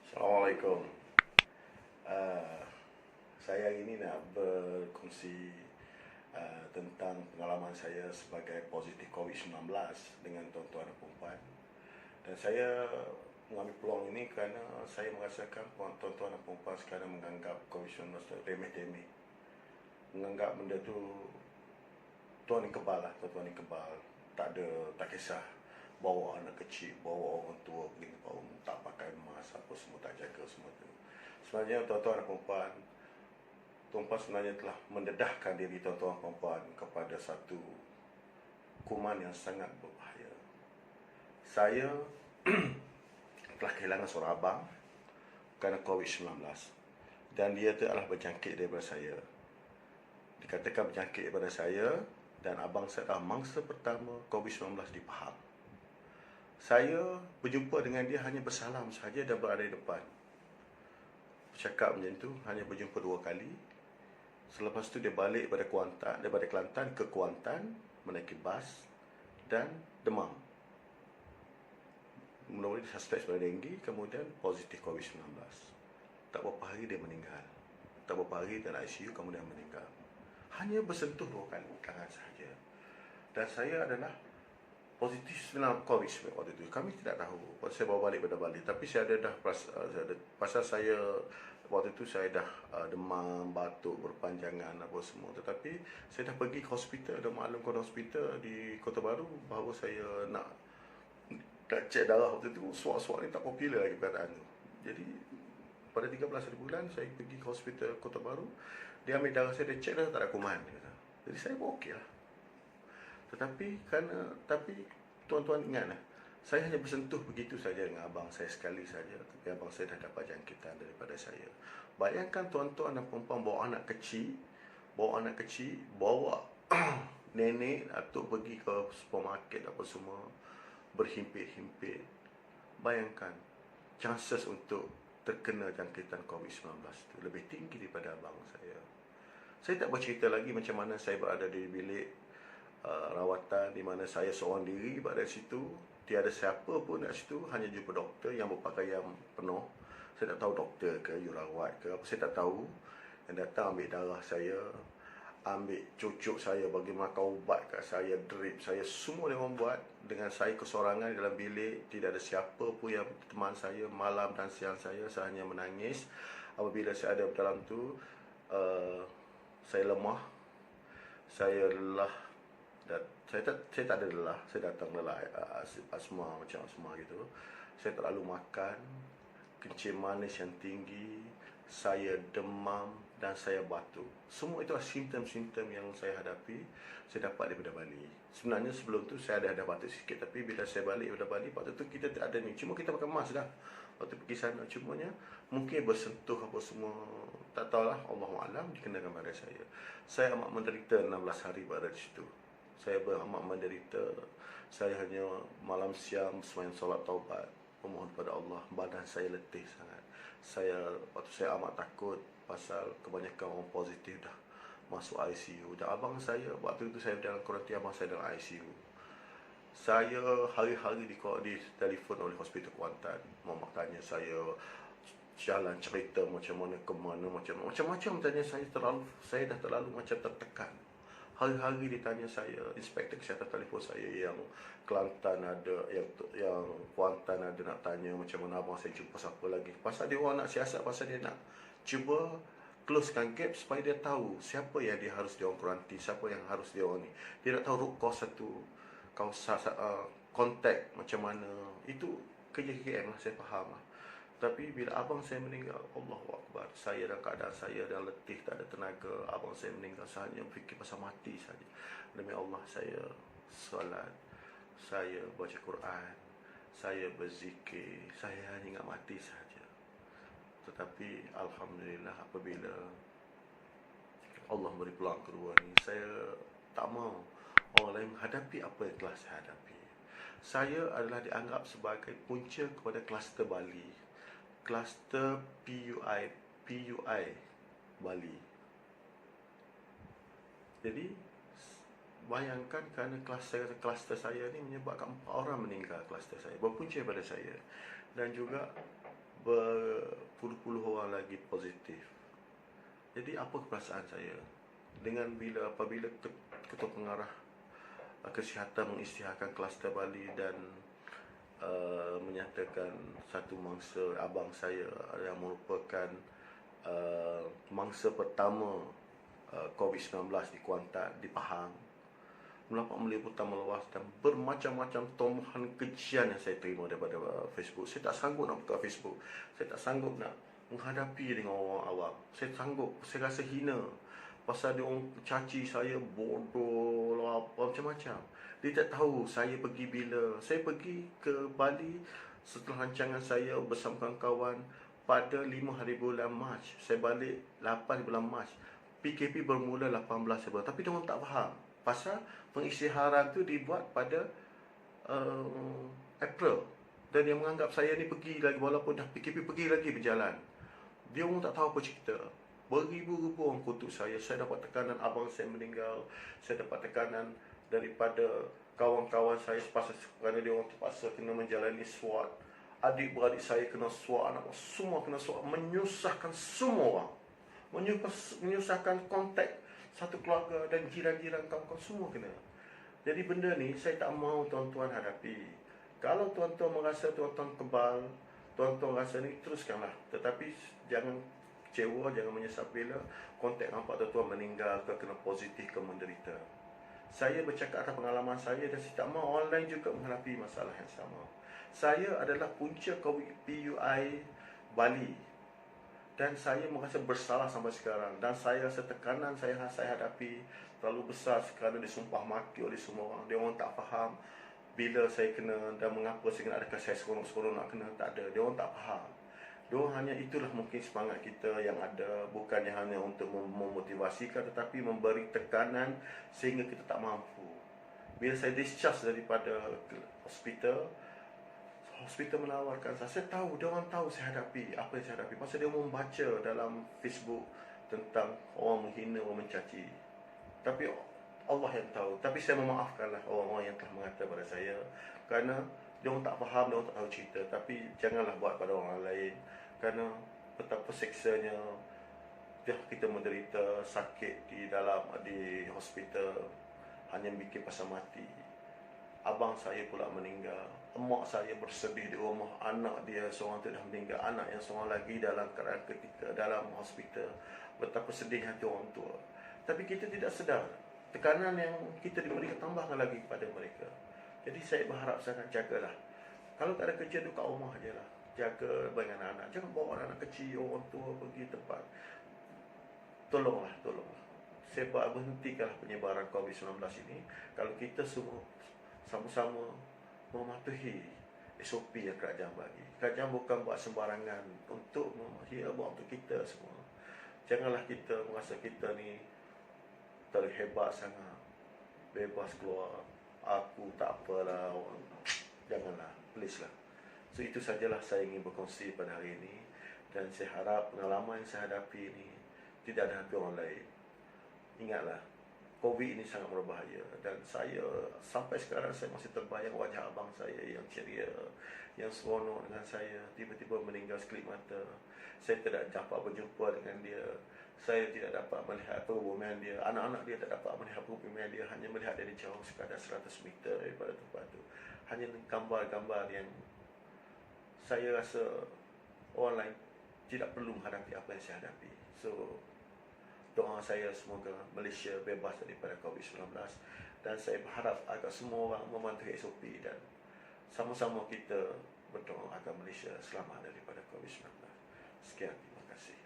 Assalamualaikum. Uh, saya hari ini nak berkongsi tentang pengalaman saya sebagai positif COVID-19 dengan tuan-tuan dan puan. Dan saya mengambil peluang ini kerana saya merasakan tuan-tuan dan puan sekarang menganggap COVID-19 remeh-temeh. Menganggap benda tu tuan yang kebal lah, tuan-tuan yang kebal. Tak kisah bawa anak kecil, bawa orang tua pergi tempat umum, tak pakai mask apa semua, tak jaga semua tu. Sebenarnya tuan-tuan dan puan sebenarnya telah mendedahkan diri tuan-tuan dan puan kepada satu kuman yang sangat berbahaya. Saya telah kehilangan seorang abang kerana COVID-19 dan dia telah berjangkit daripada saya. Dikatakan berjangkit daripada saya dan abang saya adalah mangsa pertama COVID-19 di Pahang. Saya berjumpa dengan dia hanya bersalam sahaja dan berada di depan. Bercakap macam tu, hanya berjumpa 2 kali. Selepas tu dia balik daripada Kelantan ke Kuantan, menaiki bas dan demam. Mula-mula disuspek sebagai denggi, kemudian positif COVID-19. Tak berapa hari dia meninggal. Tak berapa hari dalam ICU, kemudian meninggal. Hanya bersentuh 2 kali tangan sahaja. Dan saya adalah positif COVID waktu itu. Kami tidak tahu. Saya bawa balik pada Bali. Tapi saya ada dah pasal saya waktu itu saya dah demam, batuk, berpanjangan apa semua. Tetapi saya dah pergi ke hospital, dah maklum ke hospital di Kota Baru bahawa saya nak cek darah waktu itu. Suak-suak ni tak popular lagi perkataan tu. Jadi pada 13 hari bulan saya pergi ke hospital Kota Baru. Dia ambil darah saya, dia cek dah tak ada kuman. Jadi saya pun okey lah. Tapi tuan-tuan ingatlah, saya hanya bersentuh begitu saja dengan abang saya sekali saja, tapi abang saya dah dapat jangkitan daripada saya. Bayangkan tuan-tuan dan puan bawa anak kecil, bawa nenek atau pergi ke supermarket apa semua, berhimpit-himpit. Bayangkan chances untuk terkena jangkitan COVID-19 itu lebih tinggi daripada abang saya. Saya tak bercerita lagi macam mana saya berada di bilik rawatan di mana saya seorang diri pada situ, tiada siapa pun kat situ, hanya jumpa doktor yang berpakaian penuh. Saya tak tahu doktor ke jururawat ke apa, saya tak tahu. Yang datang ambil darah saya, ambil cucuk saya, bagi makan ubat kat saya, drip saya, semua dia orang buat dengan saya kesorangan dalam bilik. Tidak ada siapa pun yang teman saya malam dan siang saya hanya menangis. Apabila saya ada dalam tu, saya lemah, saya lelah. Saya tak ada lelah, saya datang lelah asma, macam asma gitu. Saya tak lalu makan, kencing manis yang tinggi, saya demam dan saya batuk. Semua itu simptom-simptom yang saya hadapi, saya dapat daripada Bali. Sebenarnya sebelum tu saya ada batuk sikit, tapi bila saya balik daripada Bali, waktu tu kita tak ada ni, cuma kita pakai mask dah waktu pergi sana. Cumanya mungkin bersentuh apa semua, tak tahulah, Allahualam, dikenakan pada saya. Saya amat menderita 16 hari pada di situ. Saya amat menderita. Saya hanya malam siang semain solat taubat, memohon kepada Allah. Badan saya letih sangat. Waktu saya amat takut pasal kebanyakan orang positif dah masuk ICU. Dan abang saya, waktu itu saya dalam kuarantin, abang saya dalam ICU. Saya hari-hari di telefon oleh hospital Kuantan. Mak tanya saya, jalan cerita macam mana ke mana, macam-macam tanya saya. Saya dah terlalu macam tertekan. Hari-hari ditanya saya, inspektor kesihatan telefon saya yang Kelantan ada, yang Kuantan ada, nak tanya macam mana abang saya jumpa siapa lagi. Pasal dia orang nak siasat, pasal dia nak cuba closekan gap supaya dia tahu siapa yang dia harus dia orang kuarantin, siapa yang harus dia orang ni. Dia nak tahu root cause satu, kontak macam mana. Itu kerja KM lah, saya faham lah. Tapi bila abang saya meninggal, Allahu Akbar, saya dalam keadaan saya dah letih, tak ada tenaga. Abang saya meninggal, saya hanya fikir pasal mati saja. Demi Allah, saya solat, saya baca Quran, saya berzikir, saya hanya ingat mati saja. Tetapi Alhamdulillah, apabila Allah beri peluang kedua ni, saya tak mahu orang lain menghadapi apa yang telah saya hadapi. Saya adalah dianggap sebagai punca kepada kluster Bali, kluster PUI Bali. Jadi bayangkan, kerana kluster saya ni menyebabkan 4 orang meninggal, kluster saya berpunca pada saya. Dan juga berpuluh-puluh orang lagi positif. Jadi apa perasaan saya dengan apabila Ketua Pengarah Kesihatan mengisytiharkan kluster Bali dan menyatakan satu mangsa abang saya yang merupakan mangsa pertama COVID-19 di Kuantan, di Pahang, melapak meliputan meluas dan bermacam-macam tumbuhan kejian yang saya terima daripada Facebook. Saya tak sanggup nak buka Facebook. Saya tak sanggup nak menghadapi dengan orang awam. Saya sanggup, saya rasa hina. Pasal dia orang caci saya bodoh lah, apa macam-macam. Dia tak tahu saya pergi bila. Saya pergi ke Bali setelah rancangan saya bersama kawan-kawan pada 5 hari bulan Mac. Saya balik 8 bulan Mac. PKP bermula 18 Februari. Tapi dia orang tak faham. Pasal pengisytiharan tu dibuat pada April. Dan dia menganggap saya ni pergi lagi, walaupun dah PKP pergi lagi berjalan. Dia orang tak tahu apa cerita. Beribu-ribu orang kutuk saya. Saya dapat tekanan abang saya meninggal. Saya dapat tekanan daripada kawan-kawan saya kerana dia orang terpaksa kena menjalani SWAT. Adik-beradik saya kena SWAT, anak semua kena SWAT. Menyusahkan semua orang. Menyusahkan kontak satu keluarga dan jiran-jiran kawan-kawan semua kena. Jadi benda ni saya tak mahu tuan-tuan hadapi. Kalau tuan-tuan merasa tuan-tuan kebal, tuan-tuan rasa ni, teruskanlah. Tetapi jangan kecewa, jangan menyesal bila kontak nampak tuan-tuan meninggal ke kena positif ke menderita. Saya bercakap atas pengalaman saya dan saya tak mahu orang lain juga menghadapi masalah yang sama. Saya adalah punca PUI Bali. Dan saya merasa bersalah sampai sekarang. Dan saya rasa tekanan saya hadapi terlalu besar kerana disumpah mati oleh semua orang. Dia orang tak faham bila saya kena dan mengapa saya kena. Adakah saya seronok-seronok nak kena? Tak ada. Dia orang tak faham. Dia orang hanya itulah mungkin semangat kita yang ada. Bukannya hanya untuk memotivasikan, tetapi memberi tekanan sehingga kita tak mampu. Bila saya discharge daripada hospital menawarkan saya tahu, dia orang tahu saya hadapi apa yang saya hadapi. Pasal dia membaca dalam Facebook tentang orang menghina, orang mencaci. Tapi Allah yang tahu. Tapi saya memaafkanlah orang-orang yang telah mengata pada saya, kerana dia orang tak faham, dia orang tak tahu cerita. Tapi janganlah buat pada orang lain, kerana betapa seksanya kita menderita sakit di hospital hanya bikin pasal mati. Abang saya pula meninggal. Emak saya bersedih di rumah. Anak dia seorang tu dah meninggal. Anak yang seorang lagi dalam keadaan ketika dalam hospital. Betapa sedih hati orang tua. Tapi kita tidak sedar tekanan yang kita diberi tambahkan lagi kepada mereka. Jadi saya berharap sangat jagalah. Kalau tak ada kerja, duduk kat rumah je lah. Jaga dengan anak-anak. Jangan bawa anak kecil, orang tua pergi tempat. Tolonglah. Saya berhentikanlah penyebaran COVID-19 ini. Kalau kita semua sama-sama mematuhi SOP yang kerajaan bagi. Kerajaan bukan buat sembarangan untuk buat untuk kita semua. Janganlah kita merasa kita ni terhebat sangat, bebas keluar, aku tak apalah. Janganlah, please lah. So itu sajalah saya ingin berkongsi pada hari ini. Dan saya harap pengalaman yang saya hadapi ini tidak ada hadapi orang lain. Ingatlah, COVID ini sangat berbahaya. Dan saya sampai sekarang saya masih terbayang wajah abang saya yang ceria, yang seronok dengan saya, tiba-tiba meninggal sekelip mata. Saya tidak dapat berjumpa dengan dia. Saya tidak dapat melihat perubahan dia. Anak-anak dia tak dapat melihat perubahan dia. Hanya melihat dari jauh sekadar 100 meter daripada tempat itu. Hanya gambar-gambar yang saya rasa orang lain tidak perlu menghadapi apa yang saya hadapi. So doa saya semoga Malaysia bebas daripada COVID-19. Dan saya berharap agar semua orang mematuhi SOP dan sama-sama kita berdoa agar Malaysia selamat daripada COVID-19. Sekian, terima kasih.